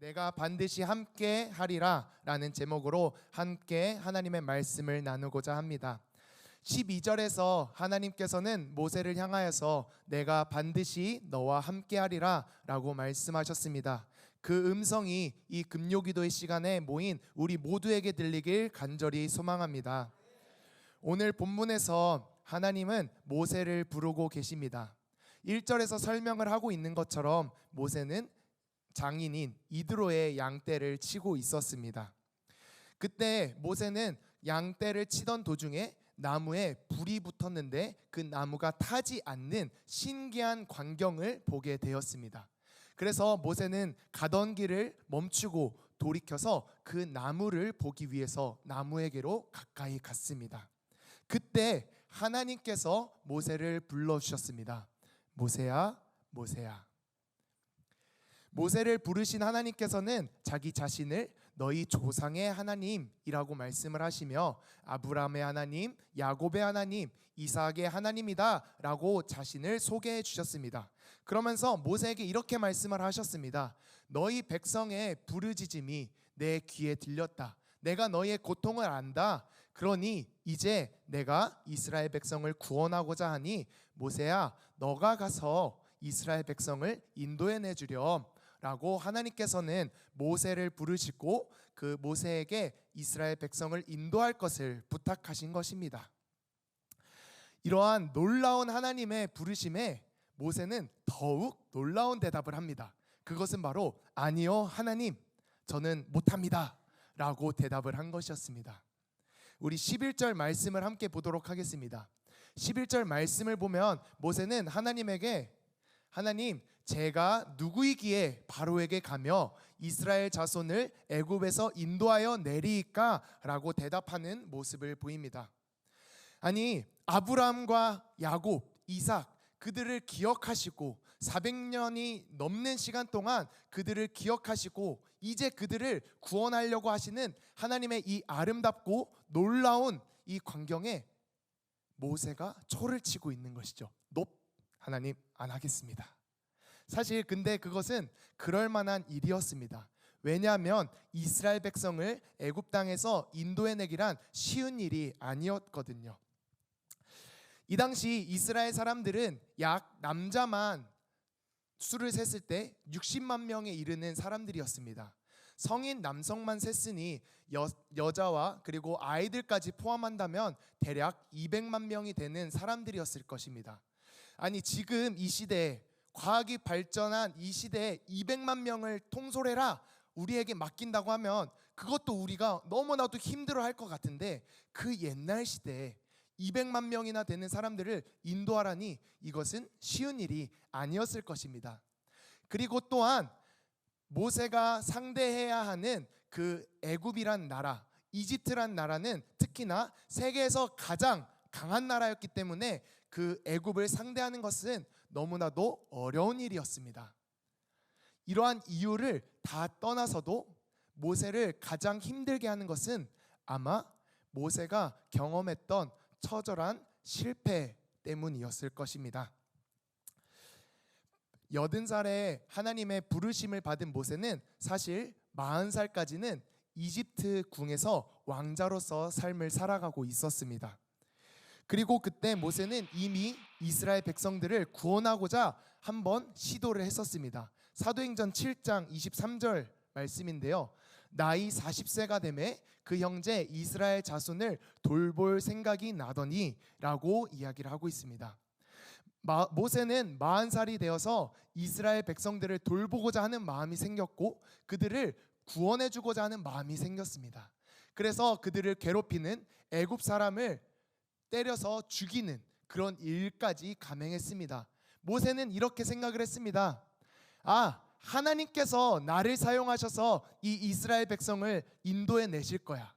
내가 반드시 함께 하리라 라는 제목으로 함께 하나님의 말씀을 나누고자 합니다. 12절에서 하나님께서는 모세를 향하여서 내가 반드시 너와 함께 하리라 라고 말씀하셨습니다. 그 음성이 이 금요기도의 시간에 모인 우리 모두에게 들리길 간절히 소망합니다. 오늘 본문에서 하나님은 모세를 부르고 계십니다. 1절에서 설명을 하고 있는 것처럼 모세는 장인인 이드로의 양떼를 치고 있었습니다. 그때 모세는 양떼를 치던 도중에 나무에 불이 붙었는데 그 나무가 타지 않는 신기한 광경을 보게 되었습니다. 그래서 모세는 가던 길을 멈추고 돌이켜서 그 나무를 보기 위해서 나무에게로 가까이 갔습니다. 그때 하나님께서 모세를 불러주셨습니다. 모세야, 모세야. 모세를 부르신 하나님께서는 자기 자신을 너희 조상의 하나님이라고 말씀을 하시며 아브라함의 하나님, 야곱의 하나님, 이삭의 하나님이다 라고 자신을 소개해 주셨습니다. 그러면서 모세에게 이렇게 말씀을 하셨습니다. 너희 백성의 부르짖음이 내 귀에 들렸다. 내가 너희의 고통을 안다. 그러니 이제 내가 이스라엘 백성을 구원하고자 하니 모세야 너가 가서 이스라엘 백성을 인도해 내주렴 라고 하나님께서는 모세를 부르시고 그 모세에게 이스라엘 백성을 인도할 것을 부탁하신 것입니다. 이러한 놀라운 하나님의 부르심에 모세는 더욱 놀라운 대답을 합니다. 그것은 바로 아니요 하나님 저는 못합니다 라고 대답을 한 것이었습니다. 우리 11절 말씀을 함께 보도록 하겠습니다. 11절 말씀을 보면 모세는 하나님에게 하나님 제가 누구이기에 바로에게 가며 이스라엘 자손을 애굽에서 인도하여 내리이까 라고 대답하는 모습을 보입니다. 아니 아브라함과 야곱, 이삭 그들을 기억하시고 400년이 넘는 시간 동안 그들을 기억하시고 이제 그들을 구원하려고 하시는 하나님의 이 아름답고 놀라운 이 광경에 모세가 초를 치고 있는 것이죠. 하나님 안 하겠습니다. 사실 근데 그것은 그럴 만한 일이었습니다. 왜냐하면 이스라엘 백성을 애굽 땅에서 인도해내기란 쉬운 일이 아니었거든요. 이 당시 이스라엘 사람들은 약 남자만 수를 셌을 때 60만 명에 이르는 사람들이었습니다. 성인 남성만 셌으니 여자와 그리고 아이들까지 포함한다면 대략 200만 명이 되는 사람들이었을 것입니다. 아니 지금 이 시대에 과학이 발전한 이 시대에 200만 명을 통솔해라 우리에게 맡긴다고 하면 그것도 우리가 너무나도 힘들어할 것 같은데 그 옛날 시대에 200만 명이나 되는 사람들을 인도하라니 이것은 쉬운 일이 아니었을 것입니다. 그리고 또한 모세가 상대해야 하는 그 애굽이란 나라, 이집트란 나라는 특히나 세계에서 가장 강한 나라였기 때문에 그 애굽을 상대하는 것은 너무나도 어려운 일이었습니다. 이러한 이유를 다 떠나서도 모세를 가장 힘들게 하는 것은 아마 모세가 경험했던 처절한 실패 때문이었을 것입니다. 80살에 하나님의 부르심을 받은 모세는 사실 40살까지는 이집트 궁에서 왕자로서 삶을 살아가고 있었습니다. 그리고 그때 모세는 이미 이스라엘 백성들을 구원하고자 한번 시도를 했었습니다. 사도행전 7장 23절 말씀인데요. 나이 40세가 되매 그 형제 이스라엘 자손을 돌볼 생각이 나더니 라고 이야기를 하고 있습니다. 모세는 40살이 되어서 이스라엘 백성들을 돌보고자 하는 마음이 생겼고 그들을 구원해 주고자 하는 마음이 생겼습니다. 그래서 그들을 괴롭히는 애굽 사람을 때려서 죽이는 그런 일까지 감행했습니다. 모세는 이렇게 생각을 했습니다. 하나님께서 나를 사용하셔서 이 이스라엘 백성을 인도해 내실 거야.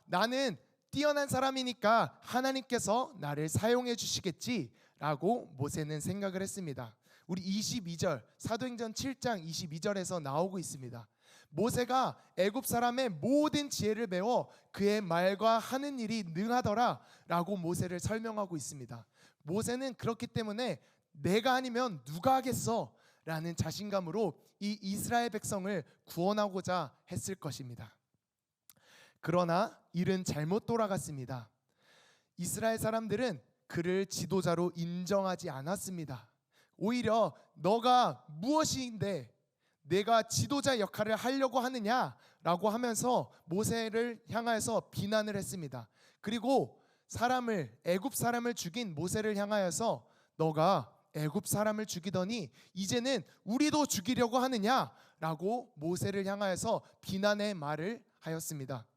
나는 뛰어난 사람이니까 하나님께서 나를 사용해 주시겠지 라고 모세는 생각을 했습니다. 우리 22절 사도행전 7장 22절에서 나오고 있습니다. 모세가 애굽 사람의 모든 지혜를 배워 그의 말과 하는 일이 능하더라 라고 모세를 설명하고 있습니다. 모세는 그렇기 때문에 내가 아니면 누가 하겠어 라는 자신감으로 이 이스라엘 백성을 구원하고자 했을 것입니다. 그러나 일은 잘못 돌아갔습니다. 이스라엘 사람들은 그를 지도자로 인정하지 않았습니다. 오히려 너가 무엇인데 내가 지도자 역할을 하려고 하느냐라고 하면서 모세를 향하여서 비난을 했습니다. 그리고 애굽 사람을 죽인 모세를 향하여서 너가 애굽 사람을 죽이더니 이제는 우리도 죽이려고 하느냐라고 모세를 향하여서 비난의 말을 하였습니다.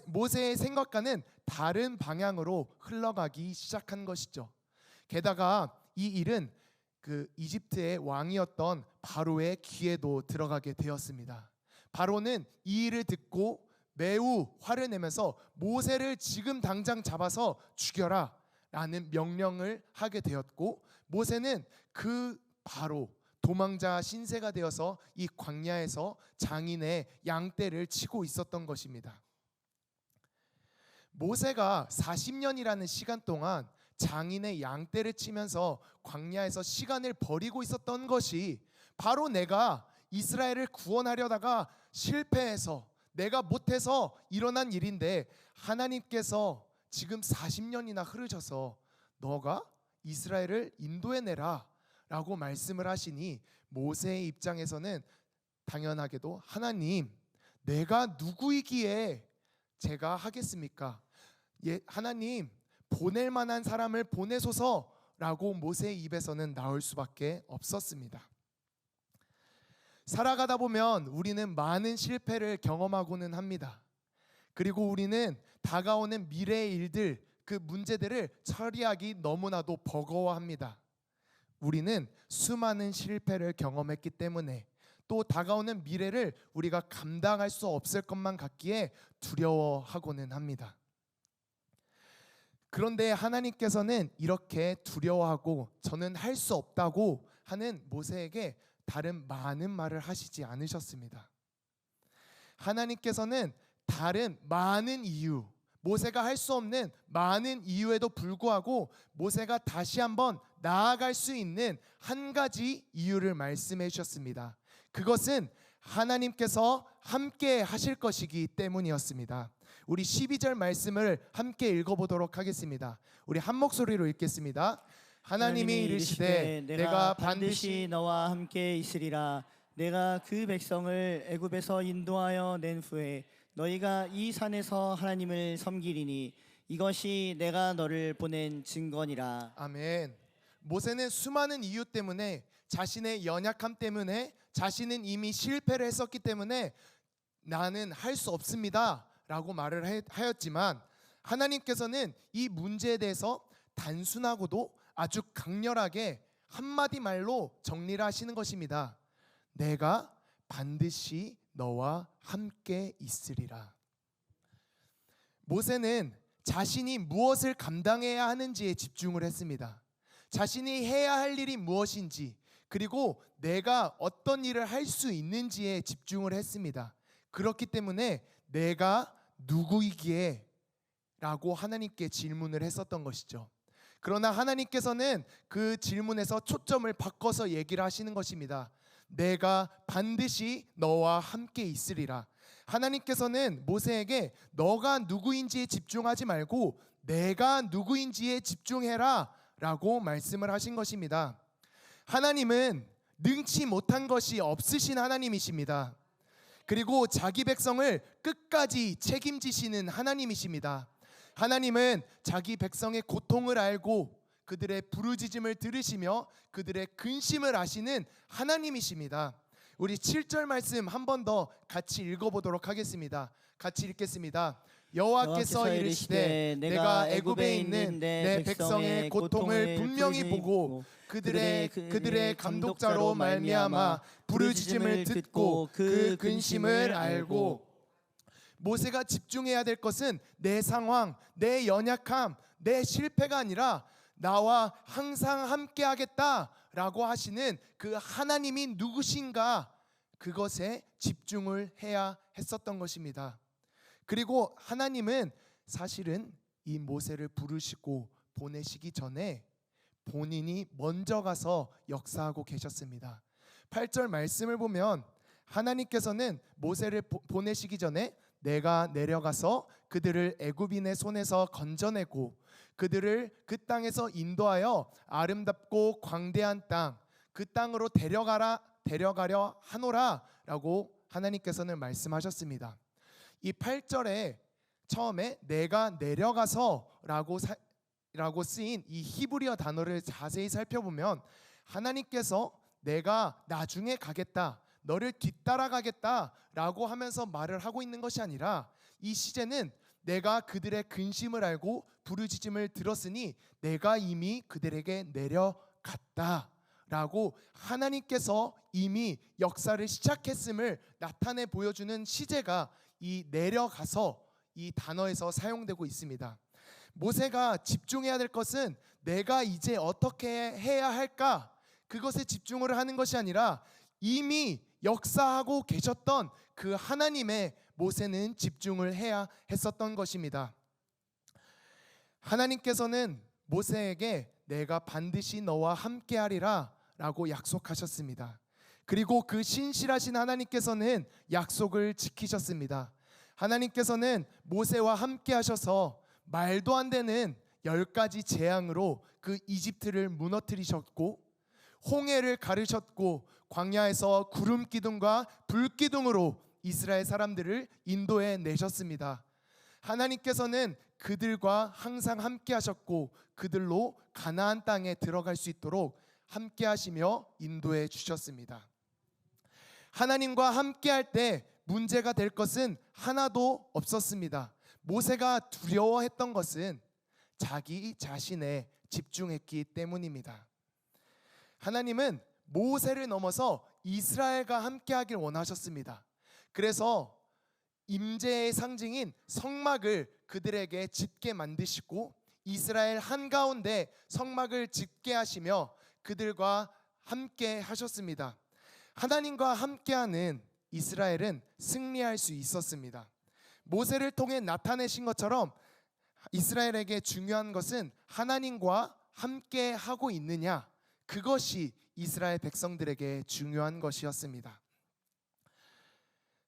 모세의 생각과는 다른 방향으로 흘러가기 시작한 것이죠. 게다가 이 일은 그 이집트의 왕이었던 바로의 귀에도 들어가게 되었습니다. 바로는 이 일을 듣고 매우 화를 내면서 모세를 지금 당장 잡아서 죽여라 라는 명령을 하게 되었고, 모세는 그 바로 도망자 신세가 되어서 이 광야에서 장인의 양떼를 치고 있었던 것입니다. 모세가 40년이라는 시간 동안 장인의 양떼를 치면서 광야에서 시간을 버리고 있었던 것이 바로 내가 이스라엘을 구원하려다가 실패해서 내가 못해서 일어난 일인데, 하나님께서 지금 40년이나 흐르셔서 너가 이스라엘을 인도해내라 라고 말씀을 하시니 모세의 입장에서는 당연하게도 하나님, 내가 누구이기에 제가 하겠습니까? 하나님, 보낼 만한 사람을 보내소서라고 모세의 입에서는 나올 수밖에 없었습니다. 살아가다 보면 우리는 많은 실패를 경험하고는 합니다. 그리고 우리는 다가오는 미래의 일들, 그 문제들을 처리하기 너무나도 버거워합니다. 우리는 수많은 실패를 경험했기 때문에 또 다가오는 미래를 우리가 감당할 수 없을 것만 같기에 두려워하고는 합니다. 그런데 하나님께서는 이렇게 두려워하고 저는 할 수 없다고 하는 모세에게 다른 많은 말을 하시지 않으셨습니다. 하나님께서는 다른 많은 이유, 모세가 할 수 없는 많은 이유에도 불구하고 모세가 다시 한번 나아갈 수 있는 한 가지 이유를 말씀해 주셨습니다. 그것은 하나님께서 함께 하실 것이기 때문이었습니다. 우리 12절 말씀을 함께 읽어보도록 하겠습니다. 우리 한 목소리로 읽겠습니다. 하나님이 이르시되 내가 반드시 너와 함께 있으리라. 내가 그 백성을 애굽에서 인도하여 낸 후에 너희가 이 산에서 하나님을 섬기리니 이것이 내가 너를 보낸 증거니라. 아멘. 모세는 수많은 이유 때문에, 자신의 연약함 때문에, 자신은 이미 실패를 했었기 때문에 나는 할 수 없습니다 라고 말을 하였지만, 하나님께서는 이 문제에 대해서 단순하고도 아주 강렬하게 한마디 말로 정리를 하시는 것입니다. 내가 반드시 너와 함께 있으리라. 모세는 자신이 무엇을 감당해야 하는지에 집중을 했습니다. 자신이 해야 할 일이 무엇인지, 그리고 내가 어떤 일을 할 수 있는지에 집중을 했습니다. 그렇기 때문에 내가 누구이기에? 라고 하나님께 질문을 했었던 것이죠. 그러나 하나님께서는 그 질문에서 초점을 바꿔서 얘기를 하시는 것입니다. 내가 반드시 너와 함께 있으리라. 하나님께서는 모세에게 너가 누구인지에 집중하지 말고 내가 누구인지에 집중해라 라고 말씀을 하신 것입니다. 하나님은 능치 못한 것이 없으신 하나님이십니다. 그리고 자기 백성을 끝까지 책임지시는 하나님이십니다. 하나님은 자기 백성의 고통을 알고 그들의 부르짖음을 들으시며 그들의 근심을 아시는 하나님이십니다. 우리 7절 말씀 한 번 더 같이 읽어보도록 하겠습니다. 같이 읽겠습니다. 여호와께서 이르시되 내가 애굽에 있는 내 백성의 고통을 분명히 보고 그들의 감독자로 말미암아 부르짖음을 듣고 그 근심을 알고. 모세가 집중해야 될 것은 내 상황, 내 연약함, 내 실패가 아니라 나와 항상 함께 하겠다라고 하시는 그 하나님이 누구신가, 그것에 집중을 해야 했었던 것입니다. 그리고 하나님은 사실은 이 모세를 부르시고 보내시기 전에 본인이 먼저 가서 역사하고 계셨습니다. 8절 말씀을 보면 하나님께서는 모세를 보내시기 전에 내가 내려가서 그들을 애굽인의 손에서 건져내고 그들을 그 땅에서 인도하여 아름답고 광대한 땅, 그 땅으로 데려가려 하노라라고 하나님께서는 말씀하셨습니다. 이 8절에 처음에 내가 내려가서라고 쓰인 이 히브리어 단어를 자세히 살펴보면 하나님께서 내가 나중에 가겠다, 너를 뒤따라가겠다라고 하면서 말을 하고 있는 것이 아니라 이 시제는 내가 그들의 근심을 알고 부르짖음을 들었으니 내가 이미 그들에게 내려갔다라고 하나님께서 이미 역사를 시작했음을 나타내 보여주는 시제가 이 내려가서 이 단어에서 사용되고 있습니다. 모세가 집중해야 될 것은 내가 이제 어떻게 해야 할까? 그것에 집중을 하는 것이 아니라 이미 역사하고 계셨던 그 하나님의 모세는 집중을 해야 했었던 것입니다. 하나님께서는 모세에게 내가 반드시 너와 함께하리라 라고 약속하셨습니다. 그리고 그 신실하신 하나님께서는 약속을 지키셨습니다. 하나님께서는 모세와 함께 하셔서 말도 안 되는 10가지 재앙으로 그 이집트를 무너뜨리셨고 홍해를 가르셨고 광야에서 구름 기둥과 불 기둥으로 이스라엘 사람들을 인도해 내셨습니다. 하나님께서는 그들과 항상 함께 하셨고 그들로 가나안 땅에 들어갈 수 있도록 함께 하시며 인도해 주셨습니다. 하나님과 함께 할 때 문제가 될 것은 하나도 없었습니다. 모세가 두려워했던 것은 자기 자신에 집중했기 때문입니다. 하나님은 모세를 넘어서 이스라엘과 함께하길 원하셨습니다. 그래서 임재의 상징인 성막을 그들에게 짓게 만드시고 이스라엘 한가운데 성막을 짓게 하시며 그들과 함께 하셨습니다. 하나님과 함께하는 이스라엘은 승리할 수 있었습니다. 모세를 통해 나타내신 것처럼 이스라엘에게 중요한 것은 하나님과 함께 하고 있느냐, 그것이 이스라엘 백성들에게 중요한 것이었습니다.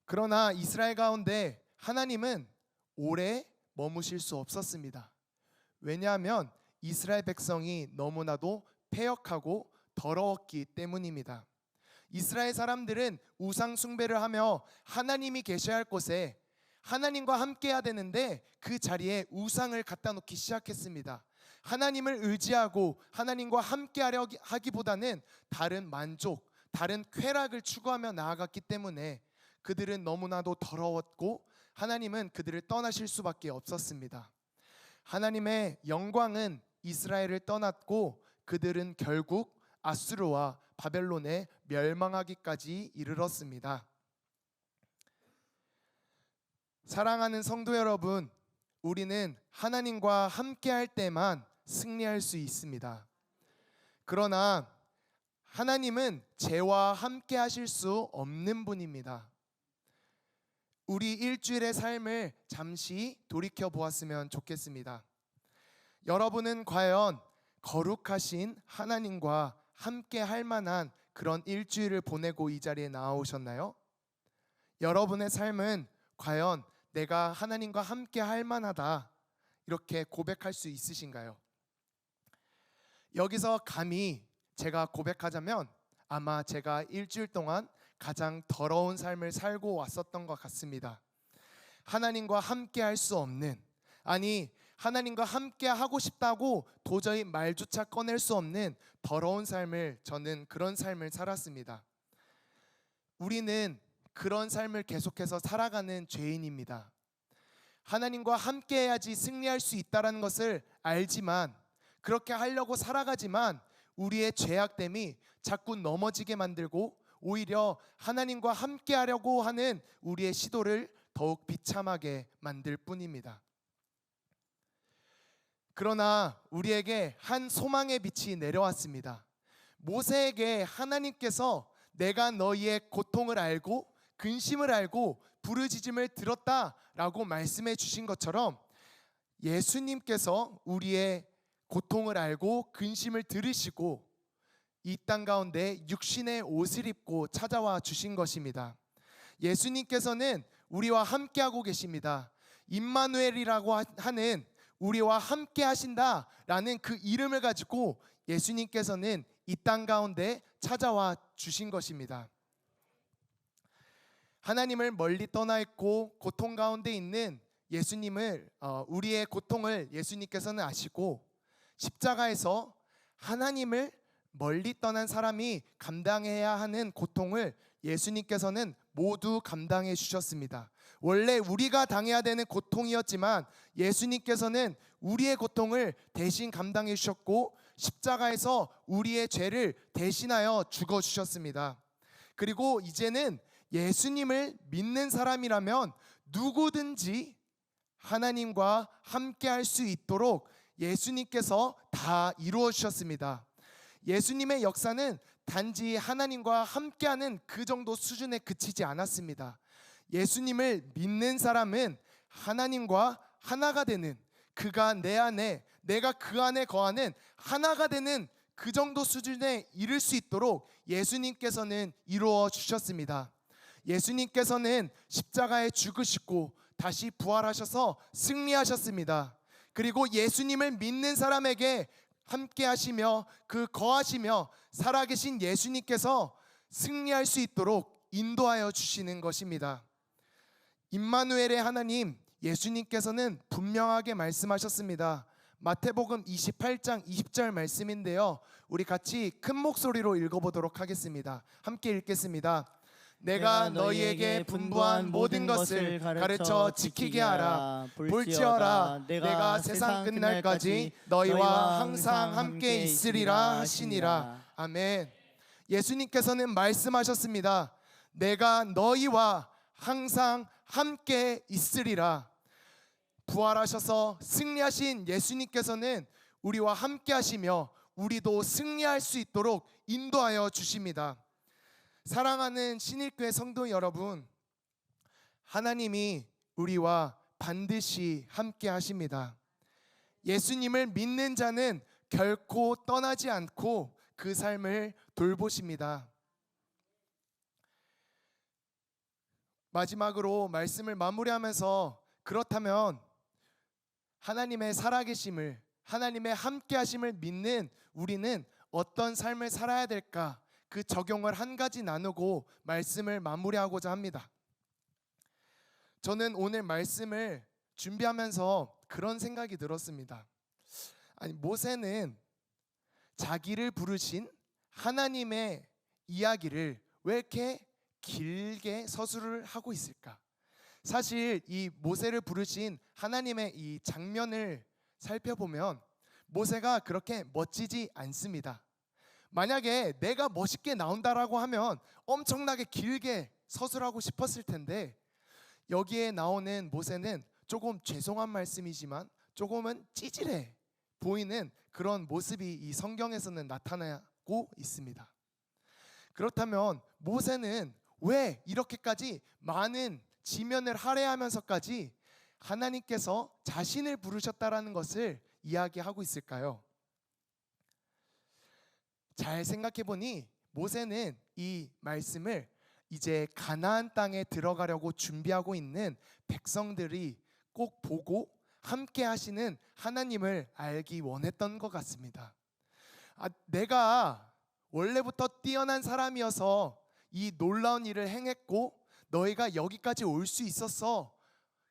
그러나 이스라엘 가운데 하나님은 오래 머무실 수 없었습니다. 왜냐하면 이스라엘 백성이 너무나도 패역하고 더러웠기 때문입니다. 이스라엘 사람들은 우상 숭배를 하며 하나님이 계셔야 할 곳에 하나님과 함께 해야 되는데 그 자리에 우상을 갖다 놓기 시작했습니다. 하나님을 의지하고 하나님과 함께 하려 하기보다는 다른 만족, 다른 쾌락을 추구하며 나아갔기 때문에 그들은 너무나도 더러웠고 하나님은 그들을 떠나실 수밖에 없었습니다. 하나님의 영광은 이스라엘을 떠났고 그들은 결국 아수르와 바벨론에 멸망하기까지 이르렀습니다. 사랑하는 성도 여러분, 우리는 하나님과 함께할 때만 승리할 수 있습니다. 그러나 하나님은 죄와 함께 하실 수 없는 분입니다. 우리 일주일의 삶을 잠시 돌이켜 보았으면 좋겠습니다. 여러분은 과연 거룩하신 하나님과 함께 할 만한 그런 일주일을 보내고 이 자리에 나오셨나요? 여러분의 삶은 과연 내가 하나님과 함께 할 만하다 이렇게 고백할 수 있으신가요? 여기서 감히 제가 고백하자면 아마 제가 일주일 동안 가장 더러운 삶을 살고 왔었던 것 같습니다. 하나님과 함께 할 수 없는, 아니 하나님과 함께 하고 싶다고 도저히 말조차 꺼낼 수 없는 더러운 삶을, 저는 그런 삶을 살았습니다. 우리는 그런 삶을 계속해서 살아가는 죄인입니다. 하나님과 함께 해야지 승리할 수 있다는 것을 알지만, 그렇게 하려고 살아가지만 우리의 죄악됨이 자꾸 넘어지게 만들고 오히려 하나님과 함께 하려고 하는 우리의 시도를 더욱 비참하게 만들 뿐입니다. 그러나 우리에게 한 소망의 빛이 내려왔습니다. 모세에게 하나님께서 내가 너희의 고통을 알고 근심을 알고 부르짖음을 들었다라고 말씀해 주신 것처럼 예수님께서 우리의 고통을 알고 근심을 들으시고 이 땅 가운데 육신의 옷을 입고 찾아와 주신 것입니다. 예수님께서는 우리와 함께하고 계십니다. 임마누엘이라고 하는 우리와 함께 하신다라는 그 이름을 가지고 예수님께서는 이 땅 가운데 찾아와 주신 것입니다. 하나님을 멀리 떠나 있고 고통 가운데 있는 예수님을 우리의 고통을 예수님께서는 아시고 십자가에서 하나님을 멀리 떠난 사람이 감당해야 하는 고통을 예수님께서는 모두 감당해 주셨습니다. 원래 우리가 당해야 되는 고통이었지만 예수님께서는 우리의 고통을 대신 감당해 주셨고 십자가에서 우리의 죄를 대신하여 죽어 주셨습니다. 그리고 이제는 예수님을 믿는 사람이라면 누구든지 하나님과 함께 할 수 있도록 예수님께서 다 이루어 주셨습니다. 예수님의 역사는 단지 하나님과 함께하는 그 정도 수준에 그치지 않았습니다. 예수님을 믿는 사람은 하나님과 하나가 되는, 그가 내 안에, 내가 그 안에 거하는 하나가 되는 그 정도 수준에 이를 수 있도록 예수님께서는 이루어 주셨습니다. 예수님께서는 십자가에 죽으시고 다시 부활하셔서 승리하셨습니다. 그리고 예수님을 믿는 사람에게 함께 하시며 그 거하시며 살아계신 예수님께서 승리할 수 있도록 인도하여 주시는 것입니다. 임마누엘의 하나님 예수님께서는 분명하게 말씀하셨습니다. 마태복음 28장 20절 말씀인데요, 우리 같이 큰 목소리로 읽어보도록 하겠습니다. 함께 읽겠습니다. 내가 너희에게 분부한 모든 것을 가르쳐 지키게 하라. 볼지어라 내가 세상 끝날까지 너희와 항상 함께 있으리라 하시니라. 아멘. 예수님께서는 말씀하셨습니다. 내가 너희와 항상 함께 있으리라. 부활하셔서 승리하신 예수님께서는 우리와 함께 하시며 우리도 승리할 수 있도록 인도하여 주십니다. 사랑하는 신일교회 성도 여러분, 하나님이 우리와 반드시 함께 하십니다. 예수님을 믿는 자는 결코 떠나지 않고 그 삶을 돌보십니다. 마지막으로 말씀을 마무리하면서, 그렇다면 하나님의 살아계심을, 하나님의 함께하심을 믿는 우리는 어떤 삶을 살아야 될까? 그 적용을 한 가지 나누고 말씀을 마무리하고자 합니다. 저는 오늘 말씀을 준비하면서 그런 생각이 들었습니다. 아니, 모세는 자기를 부르신 하나님의 이야기를 왜 이렇게 길게 서술을 하고 있을까? 사실 이 모세를 부르신 하나님의 이 장면을 살펴보면 모세가 그렇게 멋지지 않습니다. 만약에 내가 멋있게 나온다라고 하면 엄청나게 길게 서술하고 싶었을 텐데, 여기에 나오는 모세는 조금 죄송한 말씀이지만 조금은 찌질해 보이는 그런 모습이 이 성경에서는 나타나고 있습니다. 그렇다면 모세는 왜 이렇게까지 많은 지면을 할애하면서까지 하나님께서 자신을 부르셨다라는 것을 이야기하고 있을까요? 잘 생각해 보니 모세는 이 말씀을 이제 가나안 땅에 들어가려고 준비하고 있는 백성들이 꼭 보고 함께 하시는 하나님을 알기 원했던 것 같습니다. 내가 원래부터 뛰어난 사람이어서 이 놀라운 일을 행했고 너희가 여기까지 올 수 있었어.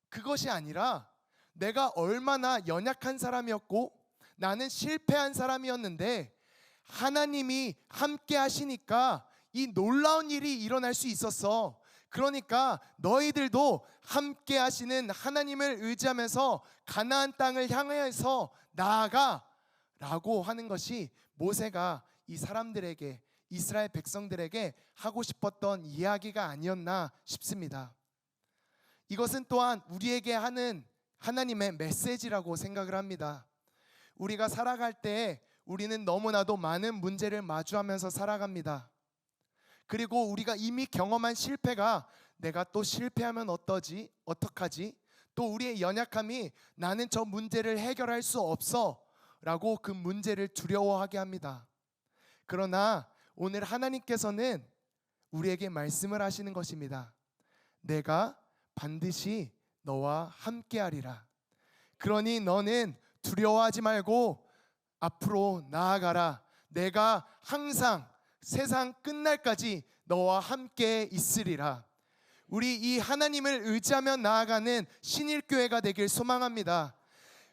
그것이 아니라 내가 얼마나 연약한 사람이었고 나는 실패한 사람이었는데 하나님이 함께 하시니까 이 놀라운 일이 일어날 수 있었어. 그러니까 너희들도 함께 하시는 하나님을 의지하면서 가나안 땅을 향해서 나아가 라고 하는 것이 모세가 이 사람들에게, 이스라엘 백성들에게 하고 싶었던 이야기가 아니었나 싶습니다. 이것은 또한 우리에게 하는 하나님의 메시지라고 생각을 합니다. 우리가 살아갈 때 우리는 너무나도 많은 문제를 마주하면서 살아갑니다. 그리고 우리가 이미 경험한 실패가 내가 또 실패하면 어떠지? 어떡하지? 또 우리의 연약함이 나는 저 문제를 해결할 수 없어 라고 그 문제를 두려워하게 합니다. 그러나 오늘 하나님께서는 우리에게 말씀을 하시는 것입니다. 내가 반드시 너와 함께하리라. 그러니 너는 두려워하지 말고 앞으로 나아가라. 내가 항상 세상 끝날까지 너와 함께 있으리라. 우리 이 하나님을 의지하며 나아가는 신일교회가 되길 소망합니다.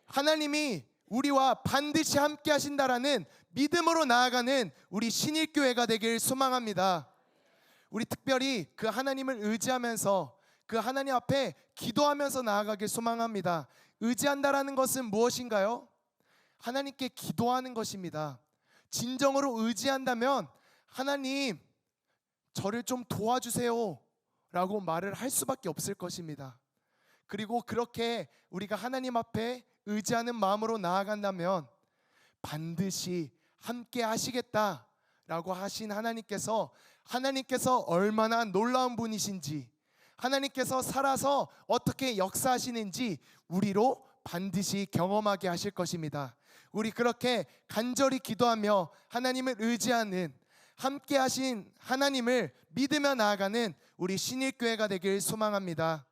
하나님이 우리와 반드시 함께 하신다라는 믿음으로 나아가는 우리 신일교회가 되길 소망합니다. 우리 특별히 그 하나님을 의지하면서 그 하나님 앞에 기도하면서 나아가길 소망합니다. 의지한다라는 것은 무엇인가요? 하나님께 기도하는 것입니다. 진정으로 의지한다면 하나님 저를 좀 도와주세요 라고 말을 할 수밖에 없을 것입니다. 그리고 그렇게 우리가 하나님 앞에 의지하는 마음으로 나아간다면 반드시 함께 하시겠다라고 하신 하나님께서 얼마나 놀라운 분이신지, 하나님께서 살아서 어떻게 역사하시는지 우리로 반드시 경험하게 하실 것입니다. 우리 그렇게 간절히 기도하며 하나님을 의지하는, 함께 하신 하나님을 믿으며 나아가는 우리 신일교회가 되길 소망합니다.